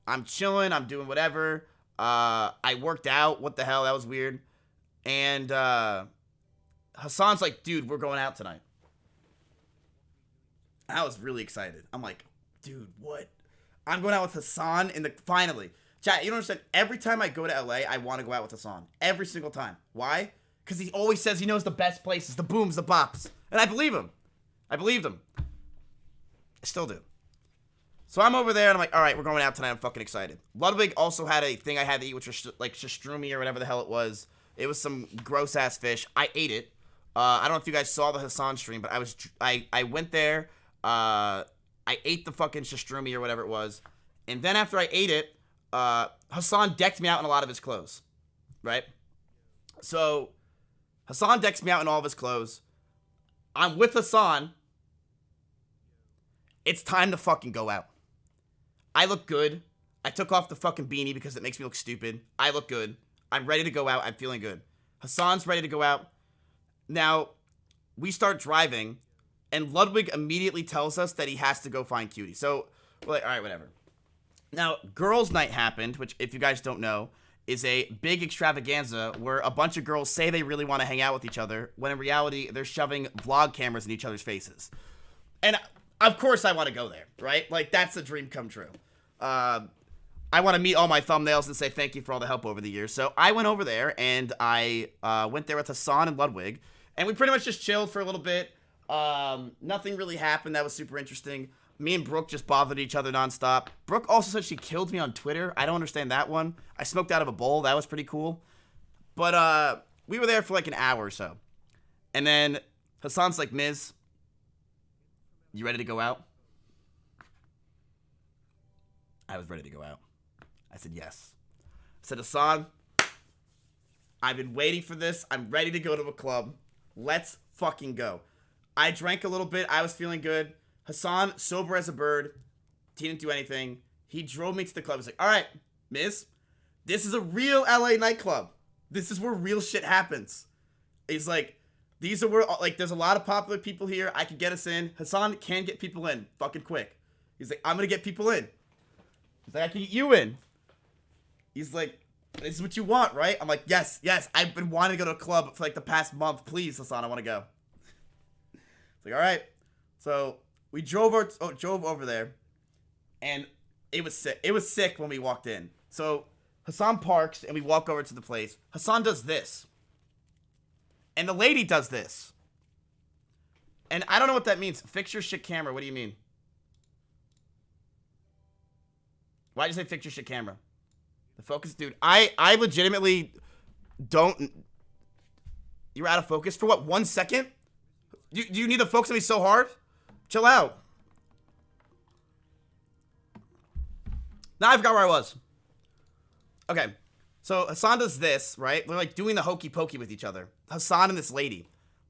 I'm chilling. I'm doing whatever. I worked out. What the hell? That was weird. And Hassan's like, dude, we're going out tonight. I was really excited. I'm like, dude, what? I'm going out with Hassan in the finally. Chat, you don't understand. Every time I go to LA, I want to go out with Hassan. Every single time. Why? Because he always says he knows the best places, the booms, the bops. And I believe him. I believed him. I still do. So I'm over there and I'm like, all right, we're going out tonight. I'm fucking excited. Ludwig also had a thing I had to eat, which was like shastrumi or whatever the hell it was. It was some gross ass fish. I ate it. I don't know if you guys saw the Hassan stream, but I went there. I ate the fucking shastrumi or whatever it was. And then after I ate it, Hassan decked me out in a lot of his clothes. Right? So Hassan decks me out in all of his clothes. I'm with Hassan. It's time to fucking go out. I look good. I took off the fucking beanie because it makes me look stupid. I look good. I'm ready to go out. I'm feeling good. Hassan's ready to go out. Now, we start driving, and Ludwig immediately tells us that he has to go find Cutie. So, we're like, all right, whatever. Now, girls' night happened, which, if you guys don't know, is a big extravaganza where a bunch of girls say they really want to hang out with each other, when in reality, they're shoving vlog cameras in each other's faces. And, of course, I want to go there, right? Like, that's a dream come true. I want to meet all my thumbnails and say thank you for all the help over the years. So I went over there, and I went there with Hassan and Ludwig, and we pretty much just chilled for a little bit. Nothing really happened that was super interesting. Me and Brooke just bothered each other nonstop. Brooke also said she killed me on Twitter. I don't understand that one. I smoked out of a bowl. That was pretty cool. But we were there for like an hour or so. And then Hassan's like, Miz, you ready to go out? I was ready to go out. I said yes. I said, Hassan, I've been waiting for this. I'm ready to go to a club. Let's fucking go. I drank a little bit. I was feeling good. Hassan, sober as a bird. He didn't do anything. He drove me to the club. He's like, all right, Miz, this is a real LA nightclub. This is where real shit happens. He's like, these are where, like, there's a lot of popular people here. I can get us in. Hassan can get people in fucking quick. He's like, I'm going to get people in. He's like, I can get you in. He's like, this is what you want, right? I'm like, yes. I've been wanting to go to a club for like the past month. Please, Hassan, I want to go. It's like, all right. So we drove over there, and it was sick. It was sick when we walked in. So Hassan parks, and we walk over to the place. Hassan does this. And the lady does this. And I don't know what that means. Fix your shit camera. What do you mean? Why'd you say fix your shit camera? The focus, dude. I legitimately don't. You're out of focus for what? 1 second? Do you need to focus on me so hard? Chill out. Now I forgot where I was. Okay. So Hassan does this, right? They're like doing the hokey pokey with each other. Hassan and this lady.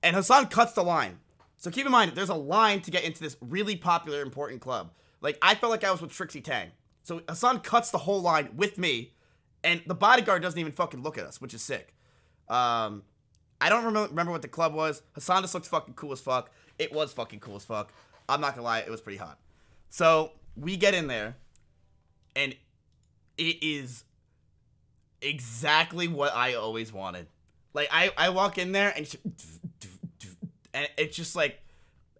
And Hassan cuts the line. So keep in mind, there's a line to get into this really popular, important club. Like, I felt like I was with Trixie Tang. So Hassan cuts the whole line with me, and the bodyguard doesn't even fucking look at us, which is sick. I don't remember what the club was. Hassan just looked fucking cool as fuck. It was fucking cool as fuck. I'm not gonna lie, it was pretty hot. So we get in there, and it is exactly what I always wanted. Like, I walk in there, and it's just like,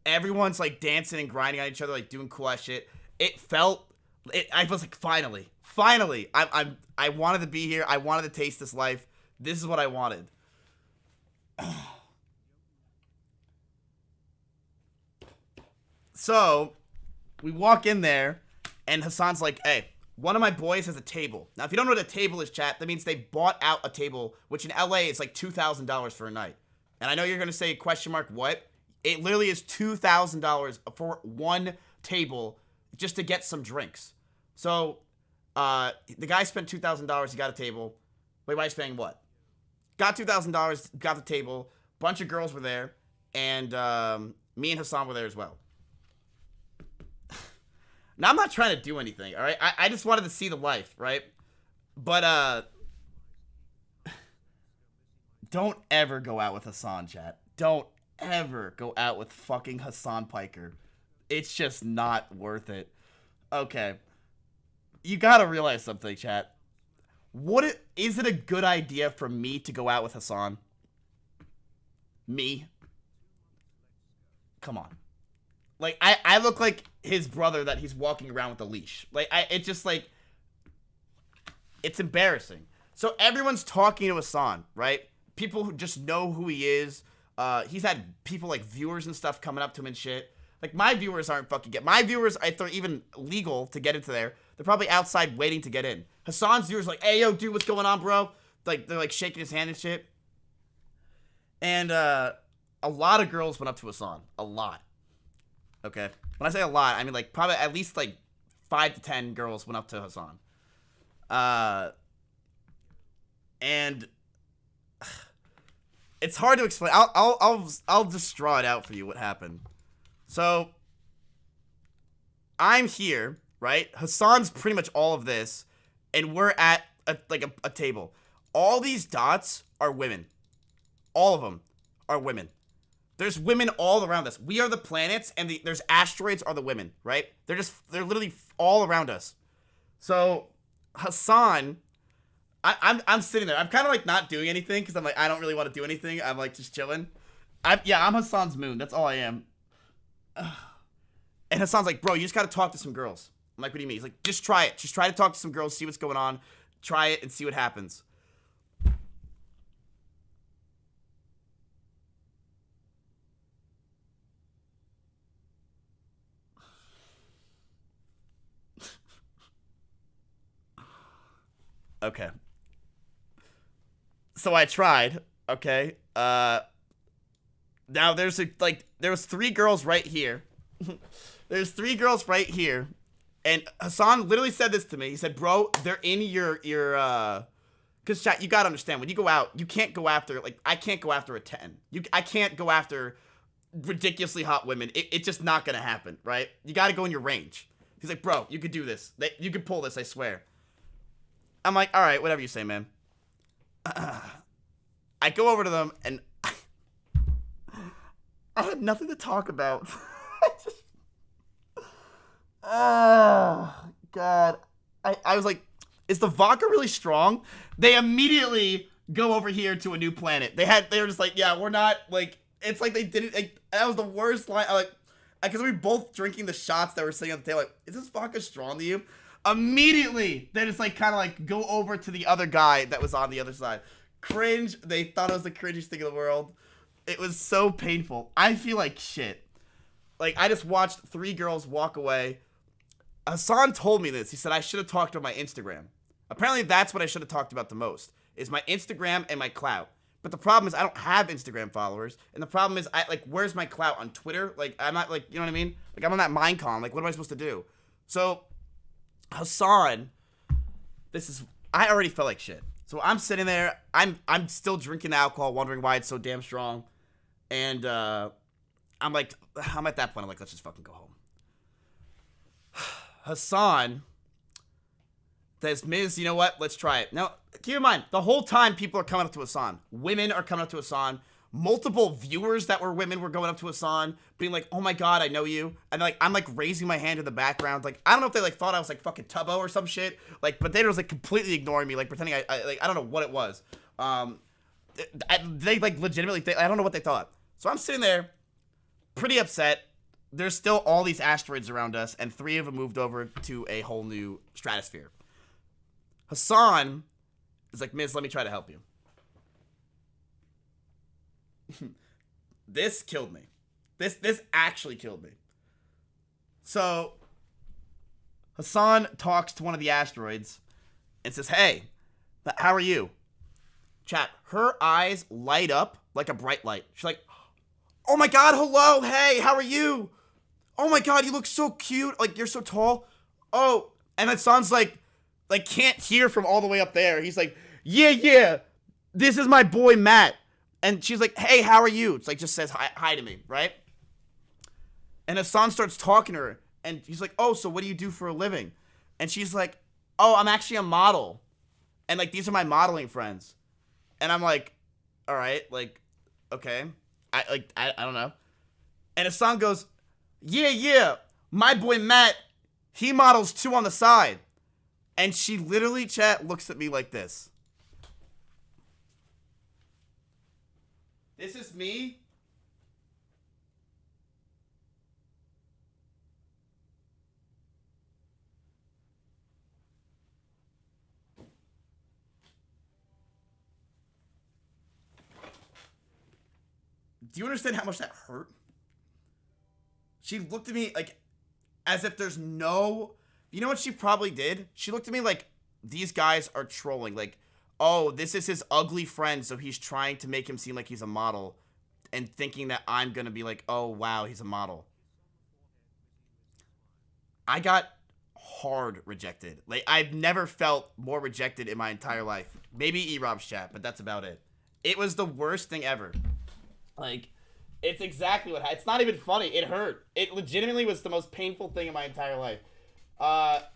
everyone's like dancing and grinding on each other, like doing cool ass shit. I was like, finally, I wanted to be here. I wanted to taste this life. This is what I wanted. So we walk in there, and Hassan's like, hey, one of my boys has a table. Now, if you don't know what a table is, chat, that means they bought out a table, which in LA is like $2,000 for a night. And I know you're going to say, question mark, what? It literally is $2,000 for one table just to get some drinks. So, the guy spent $2,000. He got a table. Wait, why are you spending what? Got $2,000. Got the table. Bunch of girls were there, and me and Hassan were there as well. Now, I'm not trying to do anything. All right, I just wanted to see the life, right? But don't ever go out with Hassan, chat. Don't ever go out with fucking Hasan Piker. It's just not worth it. Okay. You gotta realize something, chat. Is it a good idea for me to go out with Hasan? Me? Come on. Like, I look like his brother that he's walking around with a leash. Like, it's just like, it's embarrassing. So everyone's talking to Hasan, right? People who just know who he is. He's had people like viewers and stuff coming up to him and shit. Like, my viewers aren't fucking my viewers, if they're even legal to get into there, they're probably outside waiting to get in. Hasan's viewers are like, hey, yo, dude, what's going on, bro? Like, they're like shaking his hand and shit. And a lot of girls went up to Hasan. A lot. Okay? When I say a lot, I mean like probably at least like 5 to 10 girls went up to Hasan. And it's hard to explain. I'll just draw it out for you what happened. So I'm here, right? Hasan's pretty much all of this, and we're at a table. All these dots are women. All of them are women. There's women all around us. We are the planets, and there's asteroids are the women, right? They're literally all around us. So Hasan, I'm sitting there. I'm kind of like not doing anything because I'm like I don't really want to do anything. I'm like just chilling. I'm Hasan's moon. That's all I am. And Hasan's like, bro, you just gotta talk to some girls. I'm like, what do you mean? He's like, just try it. Just try to talk to some girls, see what's going on. Try it and see what happens. Okay. So I tried. Okay. Now there was 3 girls right here. There's 3 girls right here. And Hasan literally said this to me. He said, bro, they're in your because chat, you gotta understand, when you go out, you can't go after, like, I can't go after a 10. I can't go after ridiculously hot women. It's just not gonna happen, right? You gotta go in your range. He's like, bro, you could do this. You could pull this, I swear. I'm like, all right, whatever you say, man. I go over to them, and I had nothing to talk about. Oh, God. I was like, is the vodka really strong? They immediately go over here to a new planet. They were just like, yeah, we're not, like, it's like they didn't, like, that was the worst line. Because we were both drinking the shots that were sitting on the table, like, is this vodka strong to you? Immediately, they just, like, kind of, like, go over to the other guy that was on the other side. Cringe. They thought it was the cringiest thing in the world. It was so painful. I feel like shit. Like, I just watched 3 girls walk away. Hasan told me this. He said I should have talked about my Instagram. Apparently, that's what I should have talked about the most, is my Instagram and my clout. But the problem is I don't have Instagram followers. And the problem is, where's my clout on Twitter? Like, I'm not, like, you know what I mean? Like, I'm on that Minecon. Like, what am I supposed to do? So, Hasan, I already felt like shit. So I'm sitting there. I'm still drinking alcohol, wondering why it's so damn strong. And I'm at that point, I'm like, let's just fucking go home. Hasan says, Miz, you know what? Let's try it. Now, keep in mind, the whole time people are coming up to Hasan. Women are coming up to Hasan. Multiple viewers that were women were going up to Hasan, being like, oh my God, I know you. And like, I'm like raising my hand in the background. Like, I don't know if they like thought I was like fucking Tubbo or some shit. Like, but they were like completely ignoring me, like pretending I don't know what it was. They like legitimately, I don't know what they thought. So I'm sitting there pretty upset. There's still all these asteroids around us, and 3 of them moved over to a whole new stratosphere. Hasan is like, Miz, let me try to help you. This killed me. This actually killed me. So, Hasan talks to one of the asteroids and says, hey, how are you? Chat, her eyes light up like a bright light. She's like, oh my God, hello, hey, how are you? Oh my God, you look so cute. Like, you're so tall. Oh, and Hasan's like can't hear from all the way up there. He's like, yeah, this is my boy Matt. And she's like, hey, how are you? It's like, just says hi to me, right? And Hasan starts talking to her, and he's like, oh, so what do you do for a living? And she's like, oh, I'm actually a model. And like, these are my modeling friends. And I'm like, all right, like, okay. I don't know. And Hasan goes, yeah, my boy Matt, he models too on the side. And she literally, chat, looks at me like this. This is me. Do you understand how much that hurt? She looked at me like as if there's no... You know what she probably did? She looked at me like, these guys are trolling. Like, oh, this is his ugly friend, so he's trying to make him seem like he's a model. And thinking that I'm going to be like, oh, wow, he's a model. I got hard rejected. Like, I've never felt more rejected in my entire life. Maybe E-Rob's chat, but that's about it. It was the worst thing ever. Like, it's exactly what... It's not even funny. It hurt. It legitimately was the most painful thing in my entire life.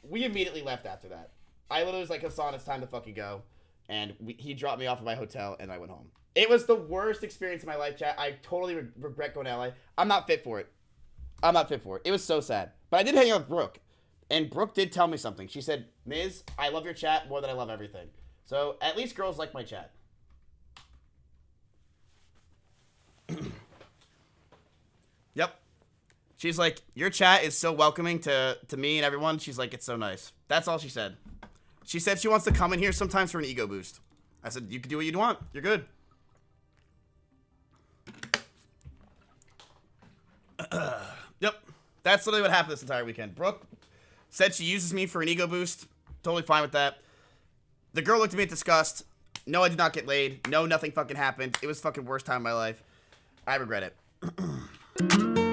We immediately left after that. I literally was like, Hasan, it's time to fucking go. And he dropped me off at my hotel, and I went home. It was the worst experience in my life, chat. I totally regret going to LA. I'm not fit for it. I'm not fit for it. It was so sad. But I did hang out with Brooke. And Brooke did tell me something. She said, Miz, I love your chat more than I love everything. So, at least girls like my chat. Yep. She's like, your chat is so welcoming to me and everyone. She's like, it's so nice. That's all she said. She said she wants to come in here sometimes for an ego boost. I said, you can do what you want. You're good. Yep. That's literally what happened this entire weekend. Brooke said she uses me for an ego boost. Totally fine with that. The girl looked at me in disgust. No, I did not get laid. No, nothing fucking happened. It was fucking worst time of my life. I regret it.